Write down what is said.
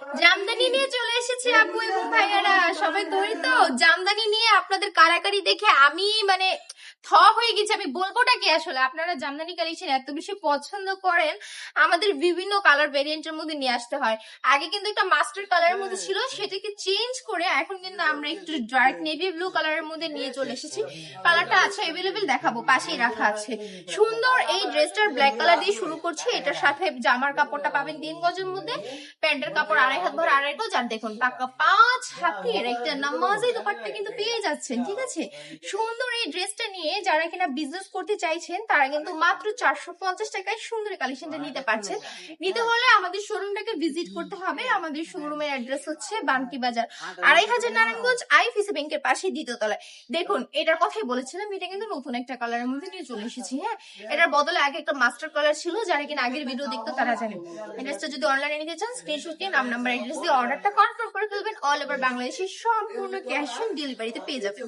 জামদানি নিয়ে চলে এসেছি আপু এবং ভাইয়ারা, সবাই দৌড়ি তো। জামদানি নিয়ে আপনাদের কারাকারি দেখে আমি মানে হয়ে গেছি। আমি বলবোটা কি, আসলে আপনারা জামদানি কালেকশন এত বেশি পছন্দ করেন, আমাদের বিভিন্ন কালার ভেরিয়েন্টের মধ্যে নিয়ে আসতে হয়। আগে কিন্তু একটা মাস্টার কালারের মধ্যে ছিল, সেটাকে চেঞ্জ করে এখন কিন্তু আমরা একটু ডার্ক নেভি ব্লু কালারের মধ্যে নিয়ে চলে এসেছি। কালারটা আছে এভেলেবেল, দেখাবো, পাশেই রাখা আছে। সুন্দর এই ড্রেসটার ব্ল্যাক কালার দিয়ে শুরু করছি। এটার সাথে জামার কাপড়টা পাবেন 3 গজের মধ্যে, প্যান্টের কাপড় 2.5 হাত ভর 2.5 গজ, আর দেখুন পাকা 5 হাতের একটা নামাজি দোপাট্টা কিন্তু পেয়ে যাচ্ছেন। ঠিক আছে, সুন্দর এই ড্রেসটা নিয়ে যারা কিনা বিজনেস করতে চাইছেন তারা কিন্তু মাত্র 450 টাকায় সুন্দর কালেকশনটা নিতে পারছেন। নিতে হলে আমাদের শোরুমটাকে ভিজিট করতে হবে। আমাদের শোরুমের অ্যাড্রেস হচ্ছে বানকি বাজার 2.5 নারায়ণগঞ্জ আইফিসি ব্যাংকের পাশে দ্বিতীয় তলায়। দেখুন, এটার কথাই বলেছিলাম, এটা কিন্তু নতুন একটা কালারের মধ্যে নিয়ে চলে এসেছি। হ্যাঁ, এটার বদলে আগে একটা মাস্টার কালার ছিল, যারা কিনা আগের ভিডিও দেখতো তারা জানে। ড্রেসটা যদি অনলাইনে নিতে চান, স্ক্রিনশট দিয়ে নাম নাম্বার অ্যাড্রেস দিয়ে অর্ডারটা কনফার্ম করে ফেলবেন। অল ওভার বাংলাদেশের সম্পূর্ণ ক্যাশ অন ডেলিভারিতে পেয়ে যাবেন।